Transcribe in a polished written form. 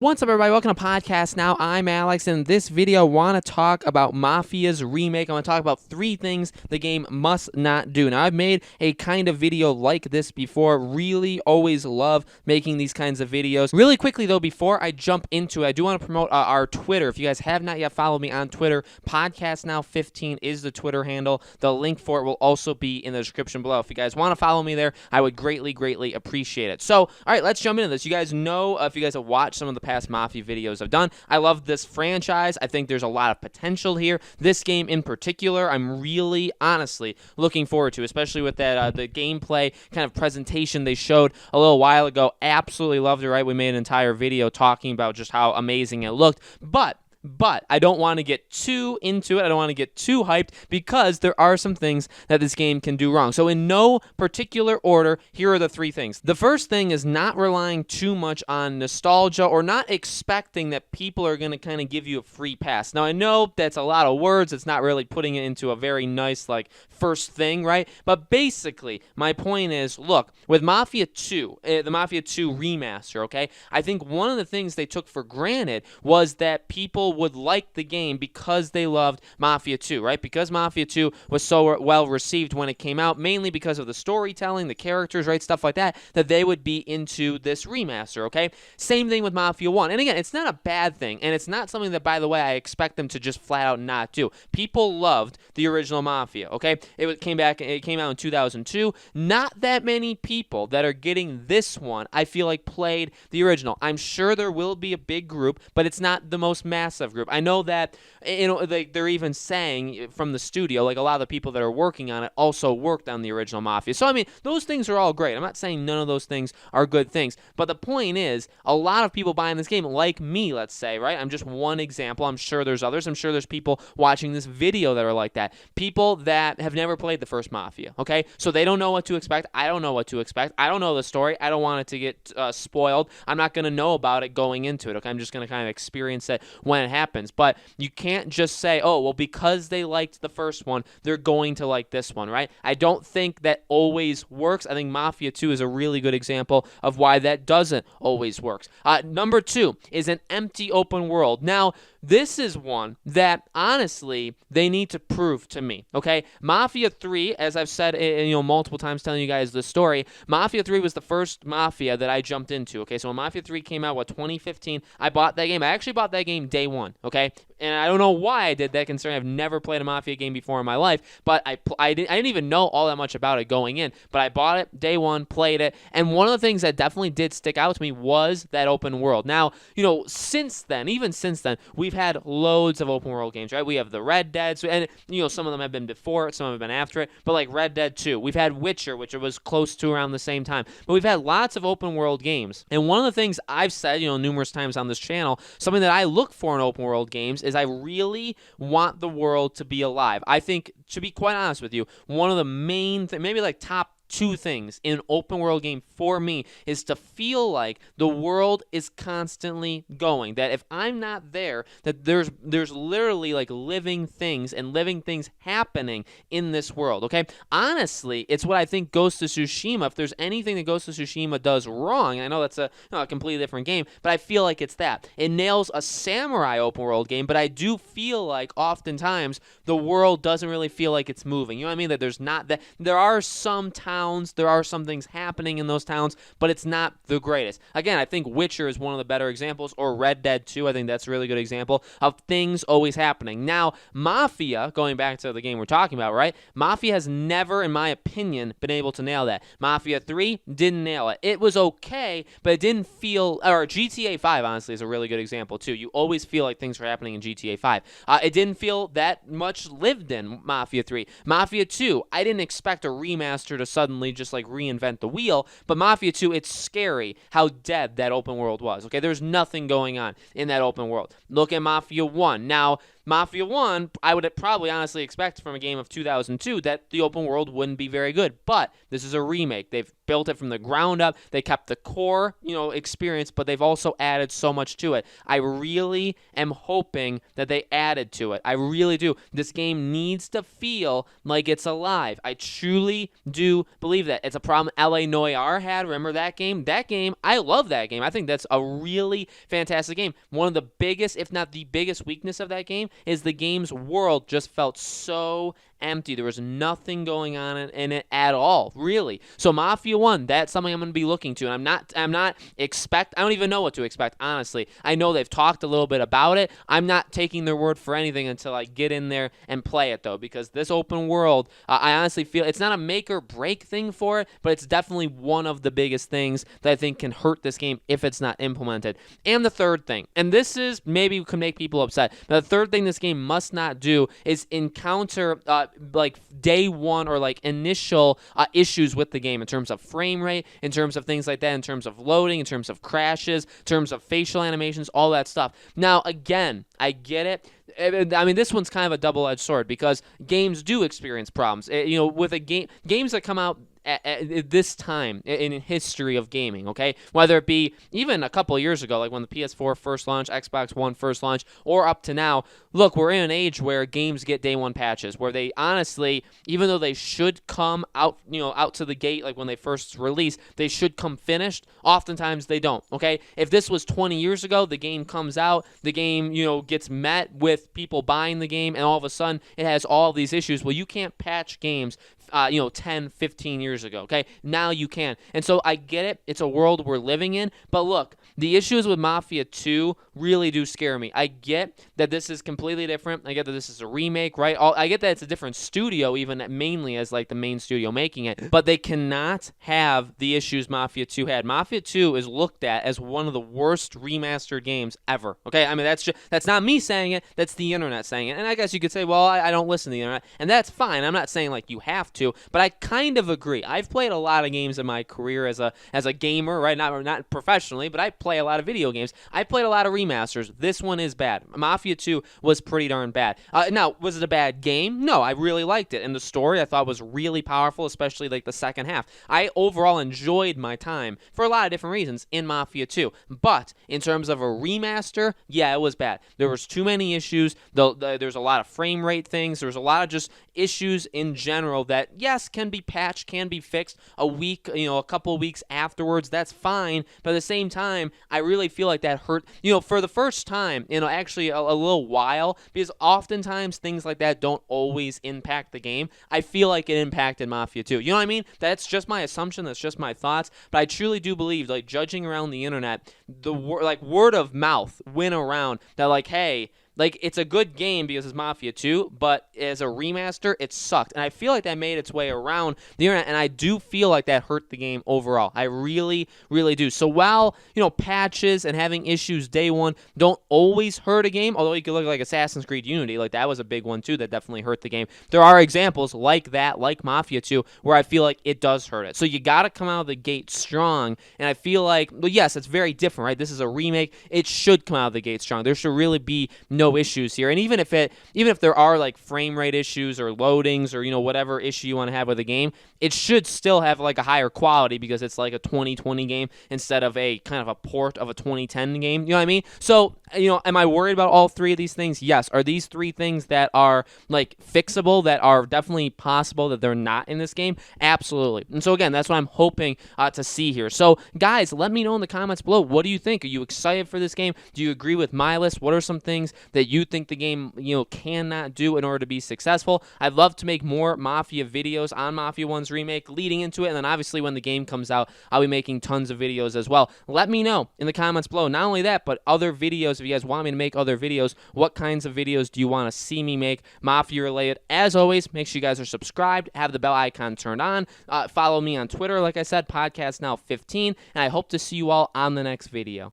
What's up, everybody? Welcome to Podcast Now. I'm Alex, and in this video, I want to talk about Mafia's remake. I want to talk about 3 things the game must not do. Now, I've made a kind of video like this before. Really always love making these kinds of videos. Really quickly, though, before I jump into it, I do want to promote our Twitter. If you guys have not yet followed me on Twitter, Podcast Now 15 is the Twitter handle. The link for it will also be in the description below. If you guys want to follow me there, I would greatly appreciate it. So, all right, let's jump into this. You guys know, if you guys have watched some of the past Mafia videos I've done, I love this franchise. I think there's a lot of potential here. This game in particular, I'm really, honestly looking forward to, especially with that the gameplay kind of presentation they showed a little while ago. Absolutely loved it, right? We made an entire video talking about just how amazing it looked, but I don't want to get too into it. I don't want to get too hyped because there are some things that this game can do wrong. So in no particular order, here are the 3 things. The first thing is not relying too much on nostalgia or not expecting that people are going to kind of give you a free pass. Now, I know that's a lot of words. It's not really putting it into a very nice, like, first thing, right? But basically, my point is, look, with Mafia 2, the Mafia 2 remaster, okay, I think one of the things they took for granted was that people would like the game because they loved Mafia 2, right? Because Mafia 2 was so well received when it came out, mainly because of the storytelling, the characters, right, stuff like that, that they would be into this remaster, okay? Same thing with Mafia 1. And again, it's not a bad thing, and it's not something that, by the way, I expect them to just flat out not do. People loved the original Mafia, okay? It came out in 2002. Not that many people that are getting this one, I feel like, played the original. I'm sure there will be a big group, but it's not the most massive group. I know that, you know, they're even saying from the studio, like, a lot of the people that are working on it also worked on the original Mafia. So, I mean, those things are all great. I'm not saying none of those things are good things, but the point is, a lot of people buying this game, like me, let's say, right? I'm just one example. I'm sure there's others. I'm sure there's people watching this video that are like that. People that have never played the first Mafia, okay? So they don't know what to expect. I don't know what to expect. I don't know the story. I don't want it to get spoiled. I'm not going to know about it going into it, okay? I'm just going to kind of experience it when it happens. But you can't just say, oh, well, because they liked the first one, they're going to like this one, right? I don't think that always works. I think Mafia 2 is a really good example of why that doesn't always work. Number 2 is an empty open world. Now, this is one that, honestly, they need to prove to me, okay? Mafia 3, as I've said, multiple times telling you guys the story, Mafia 3 was the first Mafia that I jumped into, okay? So when Mafia 3 came out, 2015, I bought that game. I actually bought that game day 1, okay? And I don't know why I did that, considering I've never played a Mafia game before in my life, but I didn't even know all that much about it going in, but I bought it day 1, played it, and one of the things that definitely did stick out to me was that open world. Now, since then, even since then, we've had loads of open world games, right? We have the Red Dead, and some of them have been before it, some have been after it, but like Red Dead 2. We've had Witcher, which was close to around the same time, but we've had lots of open world games. And one of the things I've said, numerous times on this channel, something that I look for in open world games is I really want the world to be alive. I think, to be quite honest with you, one of the main maybe like top 2 things in an open world game for me is to feel like the world is constantly going, that if I'm not there, that there's literally like living things and living things happening in this world, okay? Honestly, it's what I think Ghost of Tsushima, if there's anything that Ghost of Tsushima does wrong, and I know that's a completely different game, but I feel like it's that. It nails a samurai open world game, but I do feel like oftentimes the world doesn't really feel like it's moving. You know what I mean? That there are some towns, there are some things happening in those towns, but it's not the greatest. Again, I think Witcher is one of the better examples, or Red Dead 2, I think that's a really good example of things always happening. Now, Mafia, going back to the game we're talking about, right? Mafia has never, in my opinion, been able to nail that. Mafia 3 didn't nail it. It was okay, but it didn't feel, or GTA 5, honestly, is a really good example, too. You always feel like things are happening in GTA 5. It didn't feel that much lived in Mafia 3. Mafia 2, I didn't expect a remaster to suddenly just like reinvent the wheel, but Mafia 2, it's scary how dead that open world was, okay? There's nothing going on in that open world. Look at Mafia 1. Now, Mafia 1, I would probably honestly expect from a game of 2002 that the open world wouldn't be very good. But this is a remake. They've built it from the ground up. They kept the core, experience, but they've also added so much to it. I really am hoping that they added to it. I really do. This game needs to feel like it's alive. I truly do believe that. It's a problem LA Noire had. Remember that game? That game, I love that game. I think that's a really fantastic game. One of the biggest, if not the biggest weakness of that game is the game's world just felt so empty. There was nothing going on in it at all, really. So Mafia 1, that's something I'm going to be looking to. And I don't even know what to expect, honestly. I know they've talked a little bit about it. I'm not taking their word for anything until I get in there and play it, though, because this open world, I honestly feel it's not a make or break thing for it, but it's definitely one of the biggest things that I think can hurt this game if it's not implemented. And the third thing, and this is maybe can make people upset, but the third thing this game must not do is encounter like day one or like initial issues with the game in terms of frame rate, in terms of things like that, in terms of loading, in terms of crashes, in terms of facial animations, all that stuff. Now, again, I get it. I mean, this one's kind of a double-edged sword because games do experience problems. With games that come out at this time in history of gaming, okay? Whether it be even a couple of years ago, like when the PS4 first launched, Xbox One first launched, or up to now, look, we're in an age where games get day one patches, where they honestly, even though they should come out, out to the gate, like when they first release, they should come finished. Oftentimes they don't, okay? If this was 20 years ago, the game comes out, the game, gets met with people buying the game, and all of a sudden it has all these issues. Well, you can't patch games 10, 15 years ago, okay? Now you can. And so I get it. It's a world we're living in. But look, the issues with Mafia 2 really do scare me. I get that this is completely different. I get that this is a remake, right? I get that it's a different studio, even mainly as like the main studio making it. But they cannot have the issues Mafia 2 had. Mafia 2 is looked at as one of the worst remastered games ever, okay? I mean, that's not me saying it. That's the internet saying it. And I guess you could say, well, I don't listen to the internet. And that's fine. I'm not saying like you have to, but I kind of agree. I've played a lot of games in my career as a gamer, right? Not professionally, but I play a lot of video games. I played a lot of remasters. This one is bad. Mafia 2 was pretty darn bad. Now, was it a bad game? No, I really liked it. And the story I thought was really powerful, especially like the second half. I overall enjoyed my time for a lot of different reasons in Mafia 2. But in terms of a remaster, yeah, it was bad. There was too many issues. There's a lot of frame rate things. There's a lot of just issues in general that, yes, can be patched, can be fixed a week, a couple of weeks afterwards. That's fine. But at the same time, I really feel like that hurt, for the first time, actually a little while, because oftentimes things like that don't always impact the game. I feel like it impacted Mafia 2. You know what I mean? That's just my assumption. That's just my thoughts. But I truly do believe, like, judging around the internet, the word of mouth went around that, like, hey, like, it's a good game because it's Mafia 2, but as a remaster, it sucked. And I feel like that made its way around the internet, and I do feel like that hurt the game overall. I really, really do. So while, patches and having issues day one don't always hurt a game, although you could look like Assassin's Creed Unity, like that was a big one too that definitely hurt the game. There are examples like that, like Mafia 2, where I feel like it does hurt it. So you got to come out of the gate strong, and I feel like, well, yes, it's very different, right? This is a remake. It should come out of the gate strong. There should really be no issues here. And even if there are like frame rate issues or loadings or whatever issue you want to have with a game, it should still have like a higher quality because it's like a 2020 game instead of a kind of a port of a 2010 game. You know what I mean? So, am I worried about all three of these things? Yes. Are these three things that are like fixable, that are definitely possible that they're not in this game? Absolutely. And so again, that's what I'm hoping to see here. So guys, let me know in the comments below. What do you think? Are you excited for this game? Do you agree with my list? What are some things that you think the game cannot do in order to be successful? I'd love to make more Mafia videos on Mafia 1's remake leading into it, and then obviously when the game comes out, I'll be making tons of videos as well. Let me know in the comments below. Not only that, but other videos. If you guys want me to make other videos, what kinds of videos do you want to see me make Mafia related? As always, make sure you guys are subscribed, have the bell icon turned on, follow me on Twitter, like I said, Podcast Now 15, and I hope to see you all on the next video.